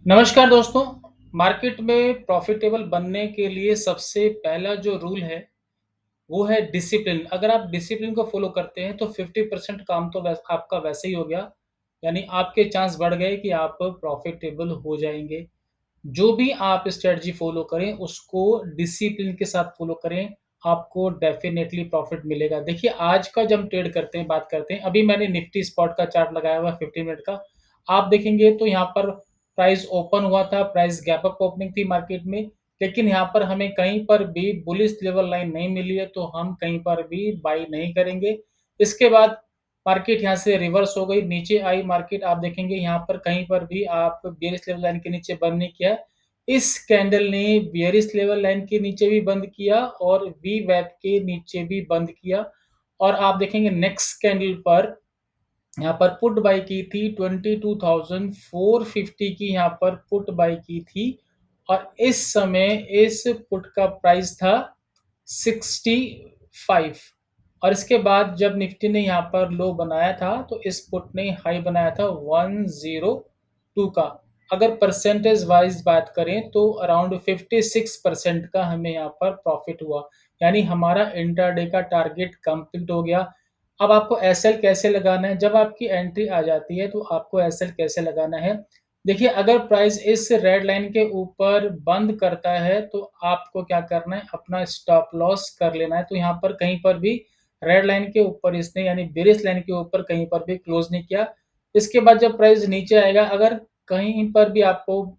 नमस्कार दोस्तों। मार्केट में प्रॉफिटेबल बनने के लिए सबसे पहला जो रूल है, वो है डिसिप्लिन। अगर आप डिसिप्लिन को फ़ॉलो करते हैं, तो 50% काम तो आपका वैसे ही हो गया, यानी आपके चांस बढ़ गए कि आप प्रॉफिटेबल हो जाएँगे। जो भी आप स्ट्रैटेजी फ़ॉलो करें, उसको डिसिप्लिन के साथ फ़ॉलो करें, आपको डेफ़िनेटली प्रॉफिट मिलेगा। देखिए, आज का जब हम ट्रेड करते हैं, बात करते हैं, अभी मैंने निफ्टी स्पॉट का चार्ट लगाया हुआ है 15 मिनट का। आप देखेंगे तो यहाँ पर प्राइस ओपन हुआ था, प्राइस गैप अप ओपनिंग थी मार्केट में, लेकिन यहाँ पर हमें कहीं पर भी बुलिश लेवल लाइन नहीं मिली है, तो हम कहीं पर भी बाय नहीं करेंगे। इसके बाद मार्केट यहाँ से रिवर्स हो गई, नीचे आई मार्केट, आप देखेंगे यहाँ पर कहीं पर भी आप बेयरिश लेवल लाइन के नीचे बंद नहीं किया है। इस कैंडल ने बेयरिश लेवल लाइन के नीचे भी बंद किया और वीवैप के नीचे भी बंद किया। और आप देखेंगे नेक्स्ट कैंडल पर यहाँ पर पुट बाय की थी 22,450 की, यहाँ पर पुट बाय की थी और इस समय इस पुट का प्राइस था 65। और इसके बाद जब निफ्टी ने यहाँ पर लो बनाया था, तो इस पुट ने हाई बनाया था 102 का। अगर परसेंटेज वाइज बात करें, तो अराउंड 56% का हमें यहाँ पर प्रॉफिट हुआ, यानी हमारा इंट्राडे का टारगेट कंप्लीट हो गया। अब आपको एसएल कैसे लगाना है? जब आपकी एंट्री आ जाती है, तो आपको एसएल कैसे लगाना है? देखिए, अगर प्राइस इस रेड लाइन के ऊपर बंद करता है, तो आपको क्या करना है? अपना स्टॉप लॉस कर लेना है। तो यहाँ पर कहीं पर भी रेड लाइन के ऊपर इसने, यानी बेरिश लाइन के ऊपर कहीं पर भी क्लोज़ नहीं किया। इसके बाद जब प्राइस नीचे आएगा, अगर कहीं पर भी आपको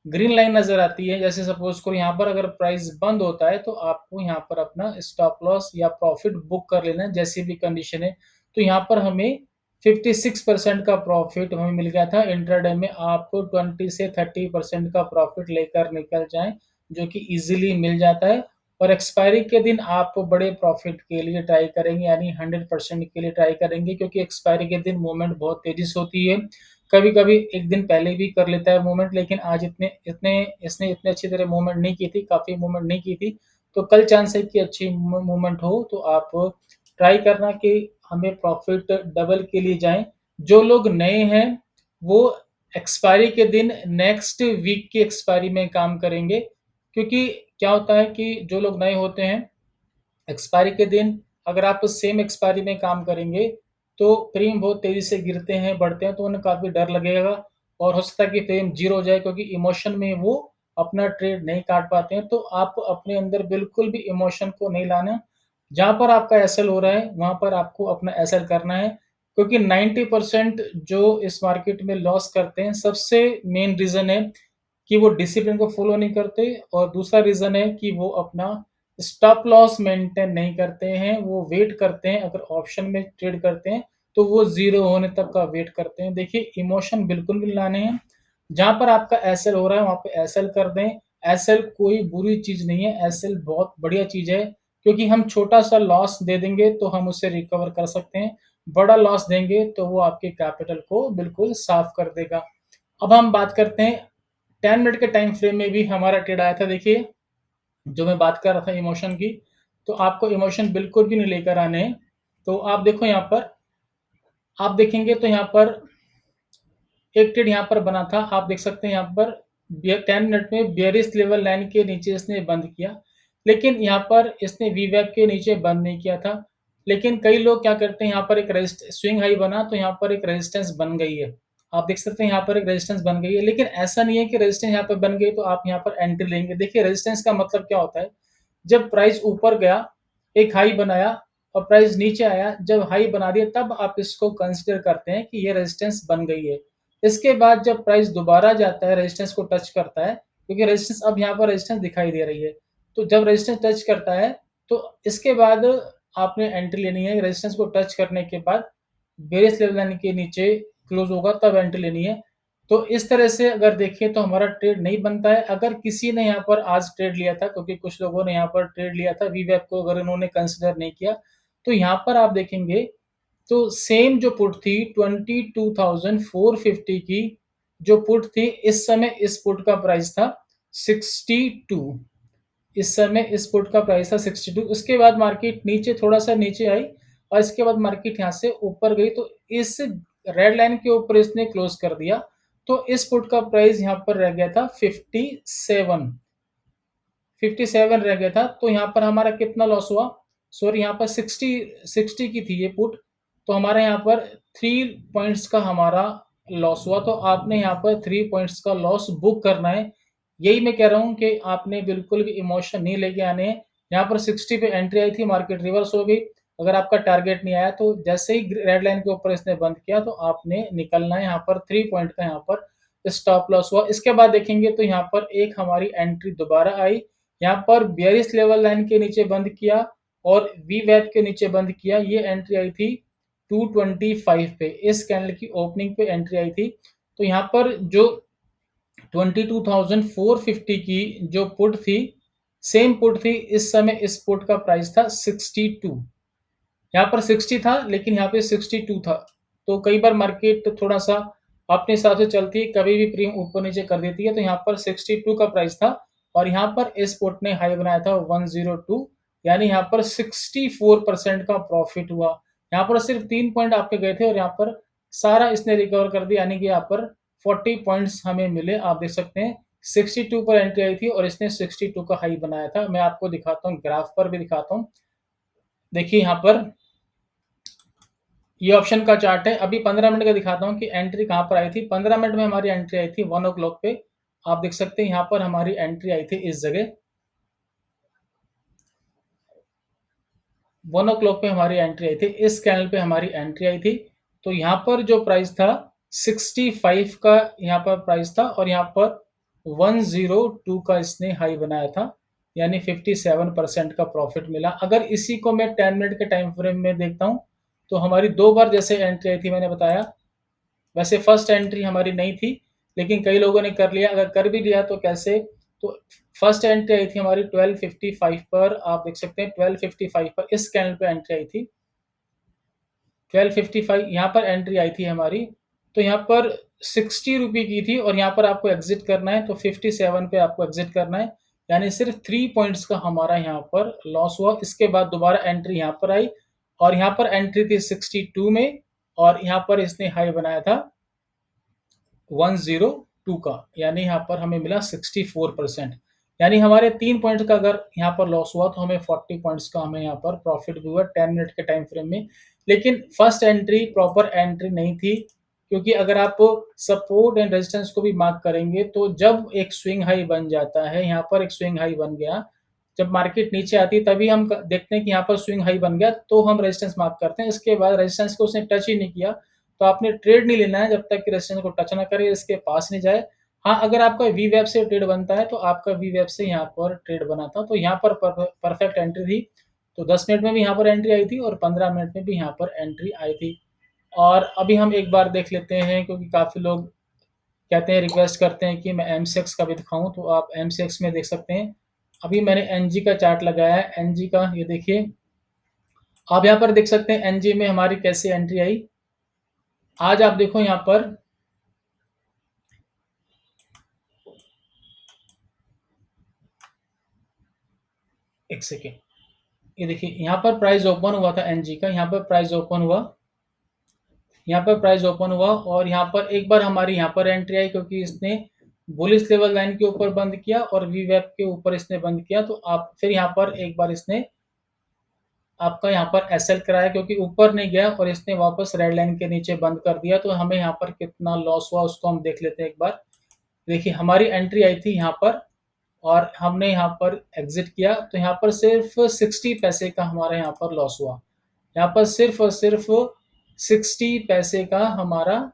ग्रीन लाइन नज़र आती है, जैसे सपोज़ करो यहाँ पर अगर प्राइस बंद होता है, तो आपको यहाँ पर अपना स्टॉप लॉस या प्रॉफ़िट बुक कर लेना है, जैसी भी कंडीशन है। तो यहाँ पर हमें 56% का प्रॉफ़िट हमें मिल गया था। इंट्राडे में आपको 20 से 30% का प्रॉफ़िट लेकर निकल जाएँ, जो कि ईज़िली मिल जाता है। और एक्सपायरी के दिन आप बड़े प्रॉफ़िट के लिए ट्राई करेंगे, यानी 100% के लिए ट्राई करेंगे, क्योंकि एक्सपायरी के दिन मूवमेंट बहुत तेज़ी से होती है। कभी-कभी 1 दिन पहले भी कर लेता है मूवमेंट, लेकिन आज इतने इतने इसने इतने अच्छी तरह मूवमेंट नहीं की थी, काफ़ी मूवमेंट नहीं की थी। तो कल चांस है कि अच्छी मूवमेंट हो, तो आप ट्राई करना कि हमें प्रॉफ़िट डबल के लिए जाएँ। जो लोग नए हैं, वो एक्सपायरी के दिन नेक्स्ट वीक की एक्सपायरी में काम करेंगे, क्योंकि क्या होता है कि जो लोग नए होते हैं, एक्सपायरी के दिन अगर आप सेम एक्सपायरी में काम करेंगे, तो प्रीमियम बहुत तेज़ी से गिरते हैं, बढ़ते हैं, तो उन्हें काफ़ी डर लगेगा और हो सकता है कि प्रीमियम ज़ीरो हो जाए, क्योंकि इमोशन में वो अपना ट्रेड नहीं काट पाते हैं। तो आप अपने अंदर बिल्कुल भी इमोशन को नहीं लाना। जहाँ पर आपका एसएल हो रहा है, वहाँ पर आपको अपना एसएल करना है, क्योंकि 90% जो इस मार्केट में लॉस करते हैं, सबसे मेन रीज़न है कि वो डिसिप्लिन को फ़ॉलो नहीं करते और दूसरा रीज़न है कि वो अपना स्टॉप लॉस मेंटेन नहीं करते हैं, वो वेट करते हैं। अगर ऑप्शन में ट्रेड करते हैं, तो वो ज़ीरो होने तक का वेट करते हैं। देखिए, इमोशन बिल्कुल भी लाने हैं। जहाँ पर आपका एसएल हो रहा है, वहाँ पे एसएल कर दें। एसएल कोई बुरी चीज़ नहीं है, एसएल बहुत बढ़िया चीज़ है, क्योंकि हम छोटा-सा लॉस दे देंगे, तो हम उसे रिकवर कर सकते हैं। बड़ा लॉस देंगे, तो वो आपके कैपिटल को बिल्कुल साफ़ कर देगा। अब हम बात करते हैं 10 मिनट के टाइम फ्रेम में भी हमारा ट्रेड आया था। देखिए, जो मैं बात कर रहा था इमोशन की, तो आपको इमोशन बिल्कुल भी नहीं लेकर आने हैं। तो आप देखो यहाँ पर, आप देखेंगे तो यहाँ पर एक ट्रेड यहाँ पर बना था। आप देख सकते हैं यहाँ पर 10 मिनट में बेयरिश लेवल लाइन के नीचे इसने बंद किया, लेकिन यहाँ पर इसने वीवैप के नीचे बंद नहीं किया था। लेकिन कई लोग क्या करते हैं, यहाँ पर एक स्विंग हाई बना, तो यहाँ पर एक रेजिस्टेंस बन गई है। आप देख सकते हैं यहाँ पर एक रेजिस्टेंस बन गई है, लेकिन ऐसा नहीं है कि रेजिस्टेंस यहाँ पर बन गई तो आप यहाँ पर एंट्री लेंगे। देखिए, रेजिस्टेंस का मतलब क्या होता है? जब प्राइस ऊपर गया, एक हाई बनाया और प्राइस नीचे आया, जब हाई बना दिया, तब आप इसको कंसीडर करते हैं कि ये रेजिस्टेंस बन गई है। इसके बाद जब प्राइस दोबारा जाता है, रेजिस्टेंस को टच करता है, क्योंकि रेजिस्टेंस, अब यहाँ पर रेजिस्टेंस दिखाई दे रही है। तो जब रेजिस्टेंस टच करता है, तो इसके बाद आपने एंट्री लेनी है। रेजिस्टेंस को टच करने के बाद बेयरिश लेवल लाइन के नीचे क्लोज़ होगा, तब एंट्री लेनी है। तो इस तरह से अगर देखें, तो हमारा ट्रेड नहीं बनता है। अगर किसी ने यहाँ पर आज ट्रेड लिया था, क्योंकि कुछ लोगों ने यहाँ पर ट्रेड लिया था, वीवैप को अगर उन्होंने कंसीडर नहीं किया, तो यहाँ पर आप देखेंगे तो सेम जो पुट थी 22,450 की, जो पुट थी, इस समय इस पुट का प्राइस था 62। इस समय इस पुट का प्राइस था 62। उसके बाद मार्केट नीचे, थोड़ा-सा नीचे आई और इसके बाद मार्केट यहाँ से ऊपर गई, तो इस रेड लाइन के ऊपर इसने क्लोज़ कर दिया। तो इस पुट का प्राइस यहाँ पर रह गया था 57 रह गया था। तो यहाँ पर हमारा कितना लॉस हुआ? सॉरी, यहाँ पर 60 की थी ये पुट, तो हमारा यहाँ पर 3 पॉइंट्स का हमारा लॉस हुआ। तो आपने यहाँ पर 3 पॉइंट्स का लॉस बुक करना है। यही मैं कह रहा हूँ कि आपने बिल्कुल भी इमोशन नहीं लेके आने हैं। यहाँ पर 60 पे एंट्री आई थी, मार्केट रिवर्स हो गई। अगर आपका टारगेट नहीं आया तो जैसे ही रेड लाइन के ऊपर इसने बंद किया तो आपने निकलना है। यहाँ पर 3 पॉइंट का यहाँ पर स्टॉप लॉस हुआ। इसके बाद देखेंगे तो यहाँ पर एक हमारी एंट्री दोबारा आई, यहाँ पर बेयरिश लेवल लाइन के नीचे बंद किया और वी वेब के नीचे बंद किया। ये एंट्री आई थी 225 पे, इस कैंडल की ओपनिंग पे एंट्री आई थी। तो यहाँ पर जो 22,450 की जो पुट थी, सेम पुट थी, इस समय इस पुट का प्राइस था 62। यहाँ पर 60 था लेकिन यहाँ पे 62 था। तो कई बार मार्केट थोड़ा सा अपने हिसाब से चलती है, कभी भी प्रीमियम ऊपर नीचे कर देती है। तो यहाँ पर 62 का प्राइस था और यहाँ पर इस पुट ने हाई बनाया था 102, यानी यहाँ पर 64% का प्रॉफिट हुआ। यहाँ पर सिर्फ 3 पॉइंट आपके गए थे और यहाँ पर सारा इसने रिकवर कर दिया, यानी कि यहाँ पर 40 पॉइंट्स हमें मिले। आप देख सकते हैं 62 पर एंट्री आई थी और इसने 62 का हाई बनाया था। मैं आपको दिखाता हूँ, ग्राफ पर भी दिखाता हूँ। देखिए यहाँ पर ये ऑप्शन का चार्ट है। अभी 15 मिनट का दिखाता हूँ कि एंट्री कहाँ पर आई थी। 15 मिनट में हमारी एंट्री आई थी 1 ओ क्लॉक पे। आप देख सकते हैं यहाँ पर हमारी एंट्री आई थी इस जगह 1 ओ क्लॉक पे हमारी एंट्री आई थी, इस कैंडल पे हमारी एंट्री आई थी। तो यहाँ पर जो प्राइस था 65 का यहाँ पर प्राइस था और यहाँ पर 102 का इसने हाई बनाया था, यानी 57% का प्रॉफिट मिला। अगर इसी को मैं 10 मिनट के टाइम फ्रेम में देखता हूँ तो हमारी 2 बार जैसे एंट्री आई थी, मैंने बताया। वैसे फर्स्ट एंट्री हमारी नहीं थी लेकिन कई लोगों ने कर लिया। अगर कर भी लिया तो कैसे? तो फर्स्ट एंट्री आई थी हमारी 1255 पर। आप देख सकते हैं 1255 पर इस कैंडल पे एंट्री आई थी 1255, यहाँ पर एंट्री आई थी हमारी। तो यहाँ पर 60 रुपये की थी और यहाँ पर आपको एग्जिट करना है तो 57 पे आपको एग्जिट करना है, यानी सिर्फ 3 पॉइंट्स का हमारा यहाँ पर लॉस हुआ। इसके बाद दोबारा एंट्री यहाँ पर आई और यहाँ पर एंट्री थी 62 में और यहाँ पर इसने हाई बनाया था 102 का, यानी यहाँ पर हमें मिला 64%। यानी हमारे 3 पॉइंट का अगर यहाँ पर लॉस हुआ तो हमें 40 पॉइंट्स का हमें यहाँ पर प्रॉफिट भी हुआ 10 मिनट के टाइम फ्रेम में। लेकिन फर्स्ट एंट्री प्रॉपर एंट्री नहीं थी, क्योंकि अगर आप सपोर्ट एंड रेजिस्टेंस को भी मार्क करेंगे तो जब एक स्विंग हाई बन जाता है, यहाँ पर एक स्विंग हाई बन गया, जब मार्केट नीचे आती है तभी हम देखते हैं कि यहाँ पर स्विंग हाई बन गया तो हम रेजिस्टेंस मार्क करते हैं। इसके बाद रेजिस्टेंस को उसने टच ही नहीं किया तो आपने ट्रेड नहीं लेना है जब तक कि रेजिस्टेंस को टच ना करे, इसके पास नहीं जाए। हाँ, अगर आपका वी वेब से ट्रेड बनता है तो आपका वी वेब से यहाँ पर ट्रेड बना था, तो यहाँ पर परफेक्ट एंट्री थी। तो 10 मिनट में भी यहाँ पर एंट्री आई थी और 15 मिनट में भी यहाँ पर एंट्री आई थी। और अभी हम एक बार देख लेते हैं, क्योंकि काफ़ी लोग कहते हैं, रिक्वेस्ट करते हैं कि मैं एमसीएक्स का भी दिखाऊं, तो आप एमसीएक्स में देख सकते हैं। अभी मैंने एनजी का चार्ट लगाया है, एनजी का ये देखिए। आप यहाँ पर देख सकते हैं एनजी में हमारी कैसे एंट्री आई। आज आप देखो यहाँ पर एक सेकेंड, ये देखिए यहाँ पर प्राइस ओपन हुआ था एनजी का, यहाँ पर प्राइस ओपन हुआ, यहाँ पर प्राइस ओपन हुआ और यहाँ पर एक बार हमारी यहाँ पर एंट्री आई, क्योंकि इसने बुलिश लेवल लाइन के ऊपर बंद किया और वी वेब के ऊपर इसने बंद किया। तो आप फिर यहाँ पर एक बार इसने आपका यहाँ पर एसएल कराया, क्योंकि ऊपर नहीं गया और इसने वापस रेड लाइन के नीचे बंद कर दिया। तो हमें यहाँ पर कितना लॉस हुआ उसको हम देख लेते हैं एक बार। देखिए हमारी एंट्री आई थी यहाँ पर और हमने यहाँ पर एग्जिट किया, तो यहाँ पर सिर्फ 60 पैसे का हमारा यहाँ पर लॉस हुआ। यहाँ पर सिर्फ और सिर्फ 60 पैसे का हमारा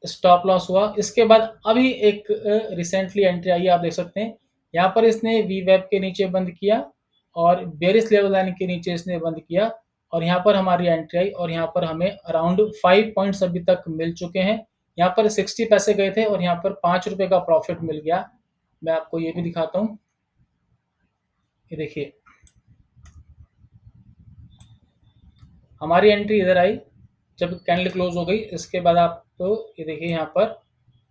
स्टॉप लॉस हुआ। इसके बाद अभी एक रिसेंटली एंट्री आई है, आप देख सकते हैं यहाँ पर इसने वी वेब के नीचे बंद किया और बेरिस लेवल लाइन के नीचे इसने बंद किया और यहाँ पर हमारी एंट्री आई और यहाँ पर हमें अराउंड 5 पॉइंट्स अभी तक मिल चुके हैं। यहाँ पर 60 पैसे गए थे और यहाँ पर 5 रुपए का प्रॉफिट मिल गया। मैं आपको ये भी दिखाता हूँ, ये देखिए हमारी एंट्री इधर आई जब कैंडल क्लोज हो गई। इसके बाद आप तो ये देखिए यहाँ पर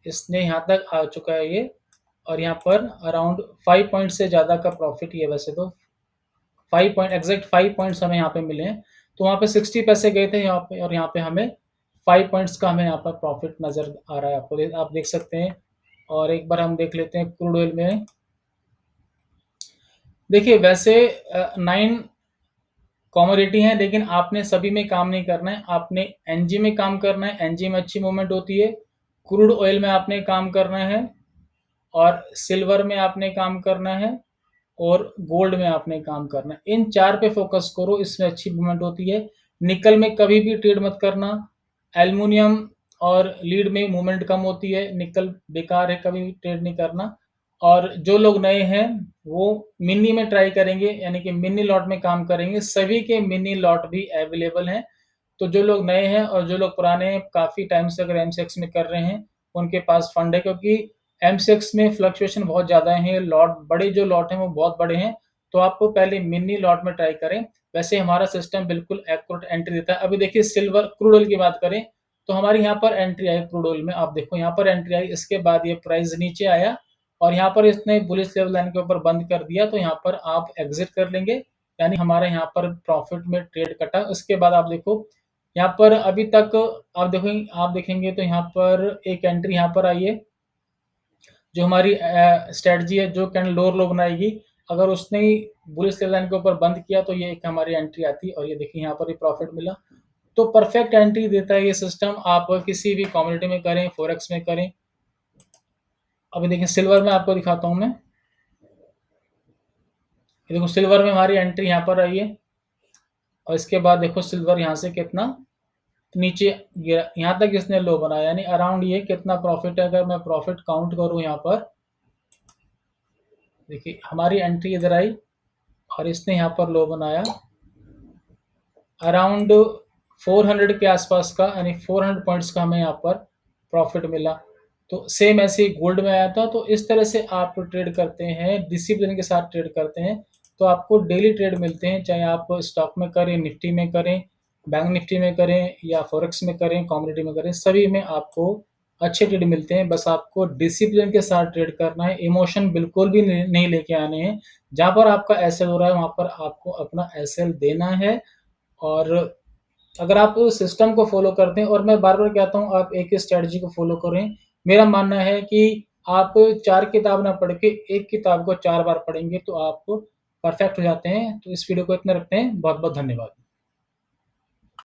इसने यहाँ तक आ चुका है ये, और यहाँ पर अराउंड 5 पॉइंट से ज़्यादा का प्रॉफिट ही है। वैसे तो 5 पॉइंट एग्जैक्ट 5 पॉइंट्स हमें यहाँ पे मिले हैं। तो वहाँ पे 60 पैसे गए थे यहाँ पे और यहाँ पे हमें 5 पॉइंट्स का हमें यहाँ पर प्रॉफिट नज़र आ रहा है आपको, आप देख सकते हैं। और एक बार हम देख लेते हैं क्रूड ऑयल में। देखिए वैसे 9 कमोडिटी हैं, लेकिन आपने सभी में काम नहीं करना है, आपने एनजी में काम करना है, एनजी में अच्छी मूवमेंट होती है। क्रूड ऑयल में आपने काम करना है, और सिल्वर में आपने काम करना है, और गोल्ड में आपने काम करना है। इन 4 पे फोकस करो, इसमें अच्छी मूवमेंट होती है। निकल में कभी भी ट्रेड मत करना। एल्युमिनियम और लीड में मूवमेंट कम होती है, निकल बेकार है, कभी भी ट्रेड नहीं करना। और जो लोग नए हैं वो मिनी में ट्राई करेंगे, यानी कि मिनी लॉट में काम करेंगे। सभी के मिनी लॉट भी अवेलेबल हैं। तो जो लोग नए हैं और जो लोग पुराने हैं, काफ़ी टाइम से अगर एमसीएक्स में कर रहे हैं, उनके पास फंड है, क्योंकि एमसीएक्स में फ्लक्चुएशन बहुत ज़्यादा है। लॉट बड़े जो लॉट हैं वो बहुत बड़े हैं, तो आपको पहले मिनी लॉट में ट्राई करें। वैसे हमारा सिस्टम बिल्कुल एक्यूरेट एंट्री देता है। अभी देखिए सिल्वर क्रूड ऑयल की बात करें तो हमारी यहाँ पर एंट्री आई क्रूड ऑयल में, आप देखो यहाँ पर एंट्री आई, इसके बाद ये प्राइस नीचे आया और यहाँ पर इसने बुलिश लेवल लाइन के ऊपर बंद कर दिया, तो यहाँ पर आप एग्जिट कर लेंगे, यानी हमारे यहाँ पर प्रॉफिट में ट्रेड कटा। उसके बाद आप देखो यहाँ पर अभी तक आप देखेंगे तो यहाँ पर एक एंट्री यहाँ पर आई है, जो हमारी स्ट्रेटजी है, जो कैंडल लोअर लो बनाएगी, अगर उसने बुलिश लेवल लाइन के ऊपर बंद किया तो ये एक हमारी एंट्री आती है, और ये देखिए यहाँ पर भी प्रॉफिट मिला। तो परफेक्ट एंट्री देता है ये सिस्टम, आप किसी भी कम्युनिटी में करें, फॉरेक्स में करें। अभी देखिए सिल्वर में आपको दिखाता हूँ मैं। ये देखो सिल्वर में हमारी एंट्री यहाँ पर आई है, और इसके बाद देखो सिल्वर यहाँ से कितना नीचे गिरा, यहाँ तक इसने लो बनाया, यानी अराउंड ये कितना प्रॉफिट है। अगर मैं प्रॉफिट काउंट करूँ यहाँ पर, देखिए हमारी एंट्री इधर आई और इसने यहाँ पर लो बनाया अराउंड 400 के आसपास का, यानी 400 पॉइंट्स का हमें यहाँ पर प्रॉफिट मिला। तो सेम ऐसे ही गोल्ड में आया था। तो इस तरह से आप ट्रेड करते हैं, डिसिप्लिन के साथ ट्रेड करते हैं, तो आपको डेली ट्रेड मिलते हैं, चाहे आप स्टॉक में करें, निफ्टी में करें, बैंक निफ्टी में करें, या फॉरेक्स में करें, कमोडिटी में करें, सभी में आपको अच्छे ट्रेड मिलते हैं। बस आपको डिसिप्लिन के साथ ट्रेड करना है, इमोशन बिल्कुल भी नहीं लेके आने हैं। जहाँ पर आपका एसएल हो रहा है वहाँ पर आपको अपना एसएल देना है। और अगर आप सिस्टम को फॉलो करते हैं, और मैं बार बार कहता हूँ आप एक ही स्ट्रेटजी को फॉलो करें। मेरा मानना है कि आप 4 किताब ना पढ़ के एक किताब को 4 बार पढ़ेंगे तो आप परफेक्ट हो जाते हैं। तो इस वीडियो को इतना रखते हैं, बहुत बहुत धन्यवाद।